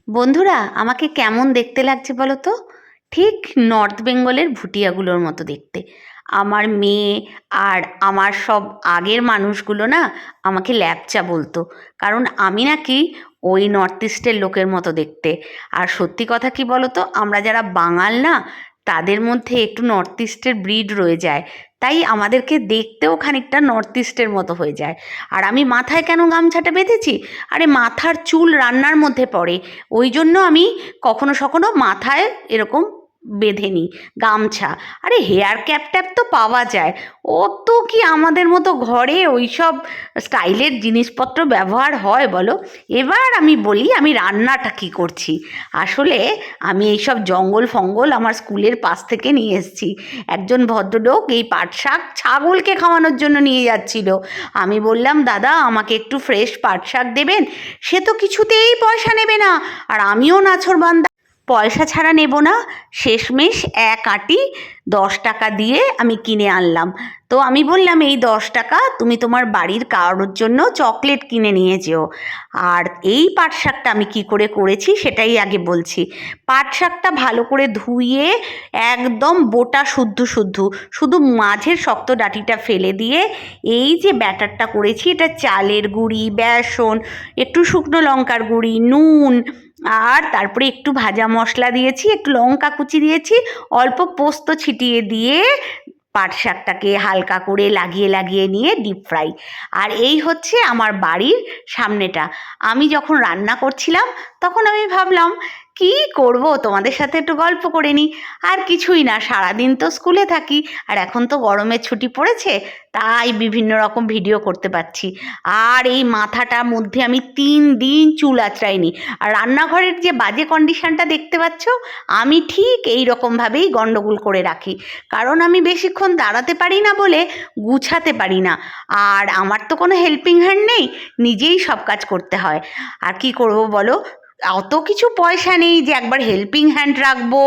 বন্ধুরা, আমাকে কেমন দেখতে লাগছে বলো তো? ঠিক নর্থ বেঙ্গলের ভুটিয়াগুলোর মতো দেখতে। আমার মেয়ে আর আমার সব আগের মানুষগুলো না আমাকে ল্যাপচা বলতো, কারণ আমি নাকি ওই নর্থ ইস্টের লোকের মতো দেখতে। আর সত্যি কথা কি বলো তো, আমরা যারা বাঙাল না, তাদের মধ্যে একটু নর্থ ইস্টের ব্রিড রয়ে যায়, তাই আমাদেরকে দেখতেও খানিকটা নর্থ ইস্টের মতো হয়ে যায়। আর আমি মাথায় কেন গামছাটা বেঁধেছি? আরে মাথার চুল রান্নার মধ্যে পড়ে, ওই জন্য আমি কখনো সখনো মাথায় এরকম বেঁধে নিই গামছা। আরে হেয়ার ক্যাপ ট্যাপ তো পাওয়া যায়, ও তো কি আমাদের মতো ঘরে ওই সব স্টাইলের জিনিসপত্র ব্যবহার হয় বলো? এবার আমি বলি আমি রান্নাটা কি করছি। আসলে আমি এইসব জঙ্গল ফঙ্গল আমার স্কুলের পাশ থেকে নিয়ে এসেছি। একজন ভদ্রলোক এই পাট শাক ছাগলকে খাওয়ানোর জন্য নিয়ে যাচ্ছিল। আমি বললাম, দাদা আমাকে একটু ফ্রেশ পাট শাক দেবেন? সে তো কিছুতেই পয়সা নেবে না। আর আমিও নাছোড়বান্দা, পয়সা ছাড়া নেব না। শেষমেশ এক আঁটি 10 টাকা দিয়ে আমি কিনে আনলাম। তো আমি বললাম, এই 10 টাকা তুমি তোমার বাড়ির কারোর জন্য চকলেট কিনে নিয়ে যেও। আর এই পাট শাকটা আমি কি করে করেছি সেটাই আগে বলছি। পাট শাকটা ভালো করে ধুয়ে একদম বোটা শুদ্ধ শুদ্ধ, শুধু মাঝের শক্ত ডাঁটিটা ফেলে দিয়ে এই যে ব্যাটারটা করেছি, এটা চালের গুঁড়ি, বেসন, একটু শুকনো লঙ্কার গুঁড়ি, নুন, আর তারপরে একটু ভাজা মশলা দিয়েছি, একটু লঙ্কা কুচি দিয়েছি, অল্প পোস্ত ছিটিয়ে দিয়ে পাট শাকটাকে হালকা করে লাগিয়ে লাগিয়ে নিয়ে ডিপ ফ্রাই। আর এই হচ্ছে আমার বাড়ির সামনেটা। আমি যখন রান্না করছিলাম তখন আমি ভাবলাম, কি করব, তোমাদের সাথে একটু গল্প করে নিই। আর কিছুই না, সারাদিন তো স্কুলে থাকি, আর এখন তো গরমের ছুটি পড়েছে, তাই বিভিন্ন রকম ভিডিও করতে পারছি। আর এই মাথাটার মধ্যে আমি 3 দিন চুল আঁচড়াইনি। আর রান্নাঘরের যে বাজে কন্ডিশনটা দেখতে পাচ্ছ, আমি ঠিক এই রকমভাবেই গন্ডগোল করে রাখি, কারণ আমি বেশিক্ষণ দাঁড়াতে পারি না বলে গুছাতে পারি না। আর আমার তো কোনো হেল্পিং হ্যান্ড নেই, নিজেই সব কাজ করতে হয়। আর কি করব বলো, অত কিছু পয়সা নেই যে একবার হেল্পিং হ্যান্ড রাখবো,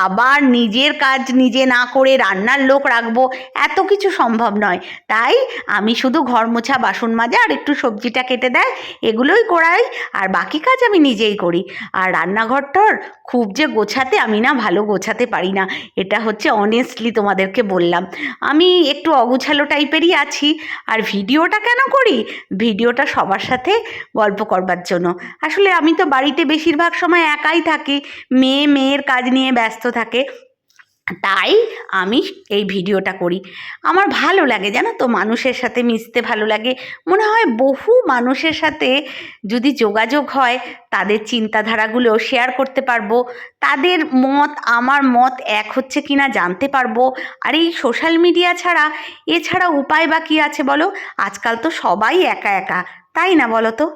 আবার নিজের কাজ নিজে না করে রান্নার লোক রাখবো, এত কিছু সম্ভব নয়। তাই আমি শুধু ঘর মোছা, বাসন মাজা আর একটু সবজিটা কেটে দেয়, এগুলোই করাই। আর বাকি কাজ আমি নিজেই করি। আর রান্নাঘরটার খুব যে গোছাতে, আমি না ভালো গোছাতে পারি না, এটা হচ্ছে অনেস্টলি তোমাদেরকে বললাম। আমি একটু অগোছালো টাইপেরই আছি। আর ভিডিওটা কেন করি? ভিডিওটা সবার সাথে গল্প করবার জন্য। আসলে আমি তো বাড়িতে বেশিরভাগ সময় একাই থাকি, মেয়ের কাজ নিয়ে ব্যস্ত থাকে, তাই আমি এই ভিডিওটা করি। আমার ভালো লাগে জানো তো, মানুষের সাথে মিশতে ভালো লাগে। মনে হয় বহু মানুষের সাথে যদি যোগাযোগ হয়, তাদের চিন্তাধারাগুলো শেয়ার করতে পারবো, তাদের মত আমার মত এক হচ্ছে কিনা জানতে পারবো। আর এই সোশ্যাল মিডিয়া ছাড়া এছাড়া উপায় বা কী আছে বলো? আজকাল তো সবাই একা একা, তাই না বলো তো?